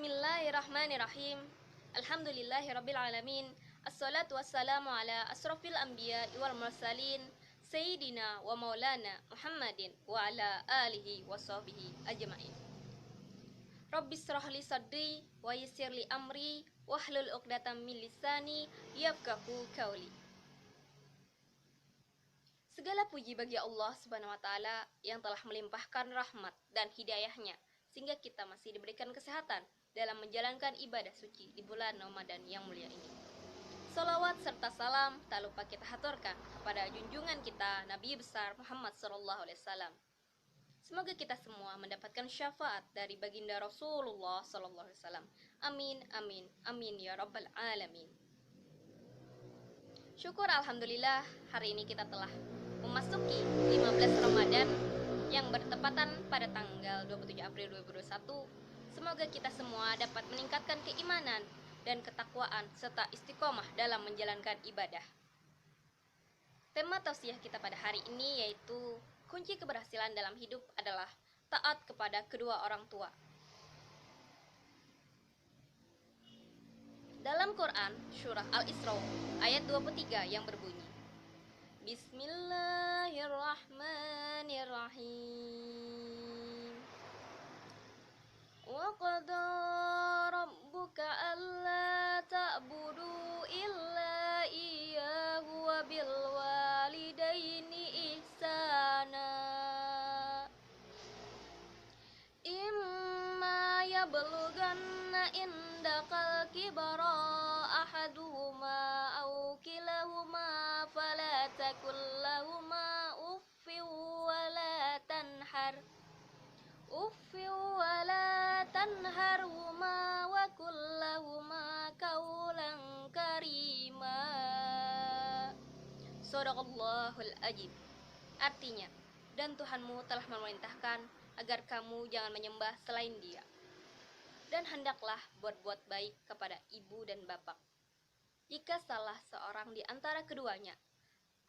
Bismillahirrahmanirrahim. Alhamdulillahirabbil alamin. Assalatu wassalamu ala asrofil anbiya wal mursalin Sayyidina wa maulana Muhammadin wa ala alihi wa sahbihi ajma'in. Rabbis shrahli sadri wa yassirli amri wahlul 'uqdatam min lisani yafqahu qawli. Segala puji bagi Allah Subhanahu wa taala yang telah melimpahkan rahmat dan hidayahnya sehingga kita masih diberikan kesehatan dalam menjalankan ibadah suci di bulan Ramadan yang mulia ini. Salawat serta salam tak lupa kita haturkan kepada junjungan kita Nabi besar Muhammad SAW. Semoga kita semua mendapatkan syafaat dari baginda Rasulullah SAW. Amin, amin, amin ya rabbal alamin. Syukur alhamdulillah hari ini kita telah memasuki 15 Ramadan yang bertepatan pada tanggal 27 April 2021. Semoga kita semua dapat meningkatkan keimanan dan ketakwaan serta istiqomah dalam menjalankan ibadah. Tema tausiah kita pada hari ini yaitu kunci keberhasilan dalam hidup adalah taat kepada kedua orang tua. Dalam Quran, surah Al-Isra ayat 23 yang berbunyi, Bismillahirrahmanirrahim. Wa qada rabbuka alla ta'budu illa iyyahu wa bil walidaini ihsana. Imma yablughanna indakal kibara ahaduhuma aw kilahuma fala takul lahuma uffin wala tanharhuma wa qul lahuma qawlan karima. Shadaqallahul azim. Artinya, dan Tuhanmu telah memerintahkan agar kamu jangan menyembah selain Dia. Dan hendaklah berbuat baik kepada ibu dan bapak. Jika salah seorang di antara keduanya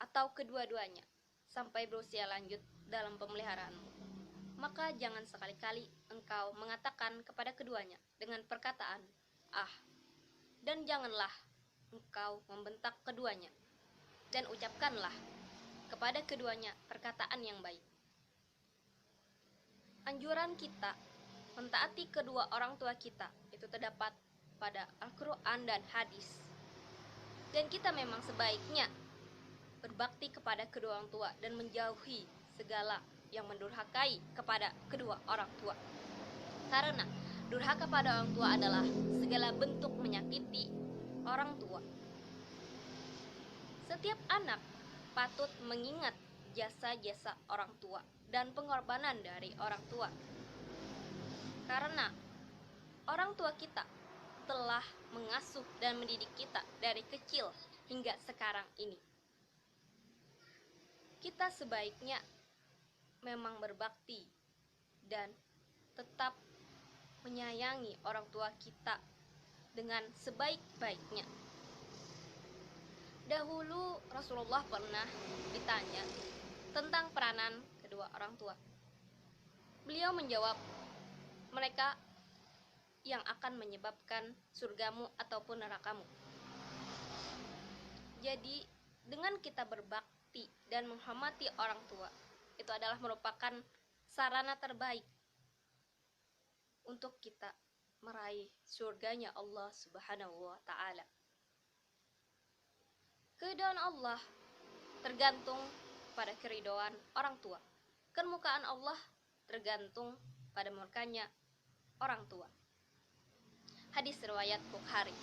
atau kedua-duanya sampai berusia lanjut dalam pemeliharaanmu, maka jangan sekali-kali engkau mengatakan kepada keduanya dengan perkataan "ah", dan janganlah engkau membentak keduanya, dan ucapkanlah kepada keduanya perkataan yang baik. Anjuran kita mentaati kedua orang tua kita itu terdapat pada Al-Quran dan hadis. Dan kita memang sebaiknya berbakti kepada kedua orang tua dan menjauhi segala yang mendurhakai kepada kedua orang tua. Karena durhaka pada orang tua adalah segala bentuk menyakiti orang tua. Setiap anak patut mengingat jasa-jasa orang tua dan pengorbanan dari orang tua. Karena orang tua kita telah mengasuh dan mendidik kita dari kecil hingga sekarang ini. Kita sebaiknya memang berbakti dan tetap menyayangi orang tua kita dengan sebaik-baiknya. Dahulu Rasulullah pernah ditanya tentang peranan kedua orang tua. Beliau menjawab, mereka yang akan menyebabkan surgamu ataupun nerakamu. Jadi, dengan kita berbakti dan menghormati orang tua, itu adalah merupakan sarana terbaik untuk kita meraih surganya Allah Subhanahu wa taala. Keridhaan Allah tergantung pada keridhaan orang tua. Kemurkaan Allah tergantung pada murkanya orang tua. Hadis riwayat Bukhari.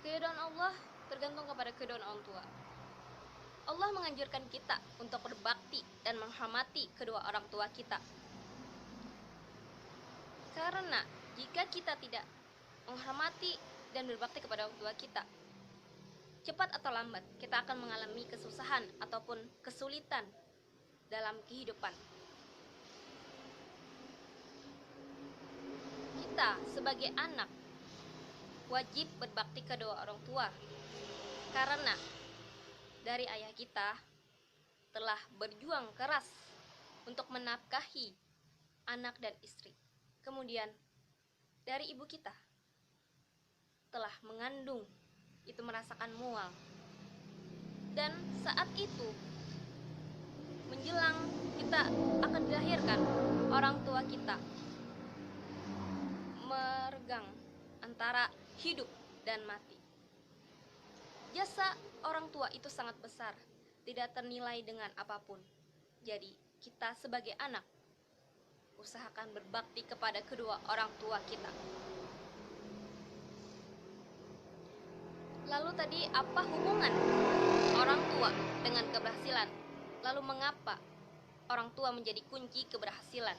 Keridhaan Allah tergantung kepada keridhaan orang tua. Allah menganjurkan kita untuk berbakti dan menghormati kedua orang tua kita. Karena jika kita tidak menghormati dan berbakti kepada orang tua kita, cepat atau lambat kita akan mengalami kesusahan ataupun kesulitan dalam kehidupan. Kita sebagai anak wajib berbakti kedua orang tua karena dari ayah kita telah berjuang keras untuk menafkahi anak dan istri. Kemudian dari ibu kita telah mengandung itu merasakan mual, dan saat itu menjelang kita akan dilahirkan, orang tua kita meregang antara hidup dan mati. Jasa orang tua itu sangat besar, tidak ternilai dengan apapun. Jadi kita sebagai anak usahakan berbakti kepada kedua orang tua kita. Lalu tadi apa hubungan orang tua dengan keberhasilan? Lalu mengapa orang tua menjadi kunci keberhasilan?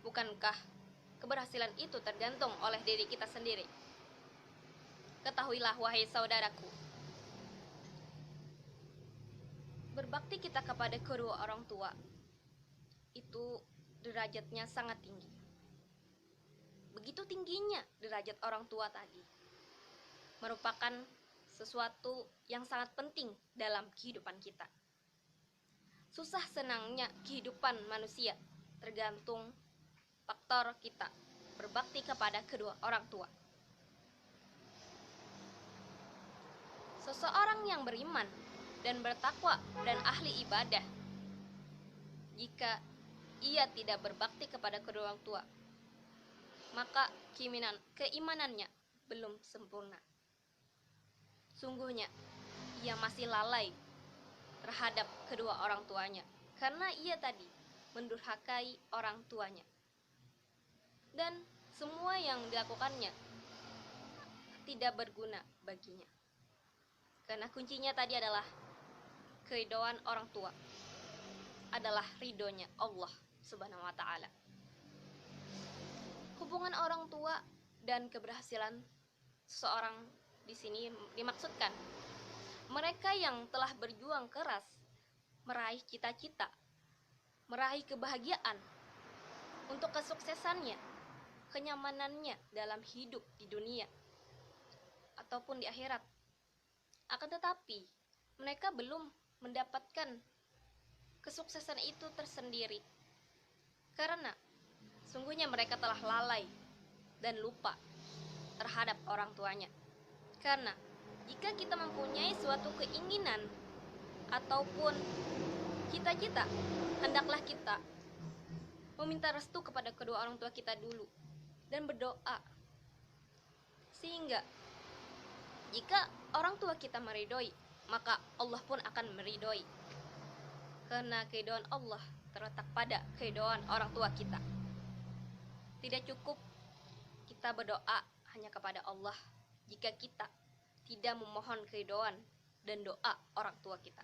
Bukankah keberhasilan itu tergantung oleh diri kita sendiri? Ketahuilah wahai saudaraku, berbakti kita kepada kedua orang tua itu derajatnya sangat tinggi. Begitu tingginya derajat orang tua tadi, merupakan sesuatu yang sangat penting dalam kehidupan kita. Susah senangnya kehidupan manusia tergantung faktor kita berbakti kepada kedua orang tua. Seseorang yang beriman dan bertakwa dan ahli ibadah, jika ia tidak berbakti kepada kedua orang tua, maka keimanannya belum sempurna. Sungguhnya ia masih lalai terhadap kedua orang tuanya, karena ia tadi mendurhakai orang tuanya. Dan semua yang dilakukannya tidak berguna baginya. Karena kuncinya tadi adalah keridhaan orang tua, adalah ridhonya Allah Subhanahu wa Ta'ala. Hubungan orang tua dan keberhasilan seseorang di sini dimaksudkan mereka yang telah berjuang keras meraih cita-cita, meraih kebahagiaan untuk kesuksesannya, kenyamanannya dalam hidup di dunia ataupun di akhirat. Akan tetapi mereka belum mendapatkan kesuksesan itu tersendiri karena sungguhnya mereka telah lalai dan lupa terhadap orang tuanya. Karena jika kita mempunyai suatu keinginan ataupun cita-cita, hendaklah kita meminta restu kepada kedua orang tua kita dulu dan berdoa. Sehingga jika orang tua kita meridhoi, maka Allah pun akan meridhoi. Karena keridhaan Allah terletak pada keridhaan orang tua kita. Tidak cukup kita berdoa hanya kepada Allah jika kita tidak memohon keridhaan dan doa orang tua kita.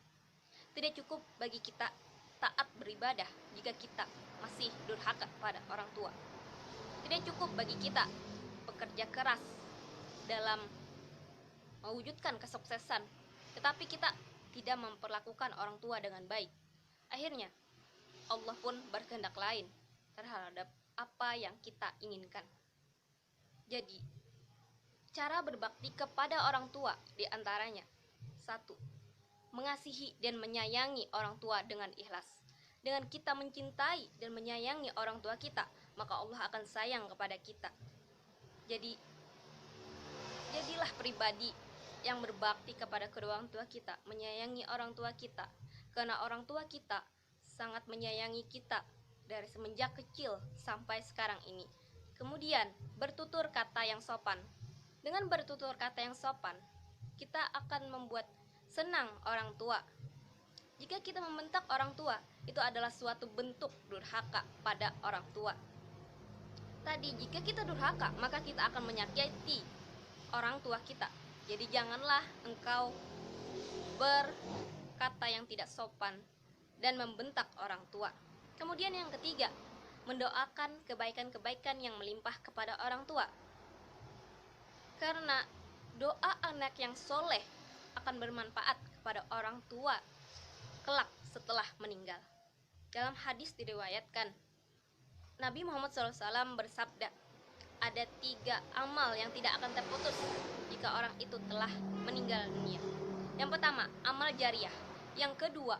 Tidak cukup bagi kita taat beribadah jika kita masih durhaka pada orang tua. Tidak cukup bagi kita bekerja keras dalam mewujudkan kesuksesan, tetapi kita tidak memperlakukan orang tua dengan baik. Akhirnya Allah pun berkehendak lain terhadap apa yang kita inginkan. Jadi cara berbakti kepada orang tua diantaranya: 1. Mengasihi dan menyayangi orang tua dengan ikhlas. Dengan kita mencintai dan menyayangi orang tua kita, maka Allah akan sayang kepada kita. Jadilah pribadi yang berbakti kepada kedua orang tua kita, menyayangi orang tua kita, karena orang tua kita sangat menyayangi kita dari semenjak kecil sampai sekarang ini. Kemudian bertutur kata yang sopan. Dengan bertutur kata yang sopan, kita akan membuat senang orang tua. Jika kita membentak orang tua, itu adalah suatu bentuk durhaka pada orang tua. Tadi jika kita durhaka, maka kita akan menyakiti orang tua kita. Jadi janganlah engkau berkata yang tidak sopan dan membentak orang tua. Kemudian yang ketiga, mendoakan kebaikan-kebaikan yang melimpah kepada orang tua. Karena doa anak yang soleh akan bermanfaat kepada orang tua kelak setelah meninggal. Dalam hadis diriwayatkan, Nabi Muhammad SAW bersabda, ada 3 amal yang tidak akan terputus jika orang itu telah meninggal dunia. Yang pertama, amal jariah. Yang kedua,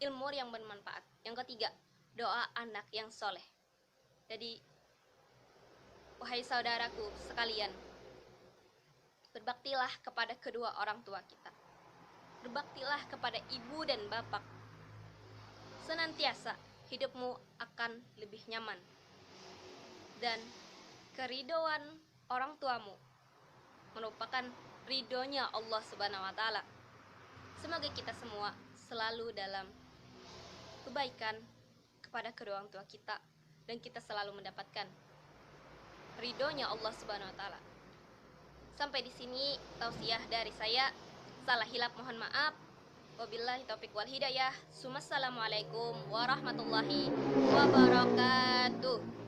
ilmu yang bermanfaat. Yang ketiga, doa anak yang soleh. Jadi Wahai saudaraku sekalian, berbaktilah kepada kedua orang tua kita. Berbaktilah kepada ibu dan bapak. Senantiasa hidupmu akan lebih nyaman. Dan keridhaan orang tuamu merupakan ridhonya Allah Subhanahu wa taala. Semoga kita semua selalu dalam kebaikan kepada kedua orang tua kita dan kita selalu mendapatkan ridhonya Allah Subhanahu wa taala. Sampai di sini tausiah dari saya. Salah hilap mohon maaf. Wabillahi taufik wal hidayah. Assalamualaikum warahmatullahi wabarakatuh.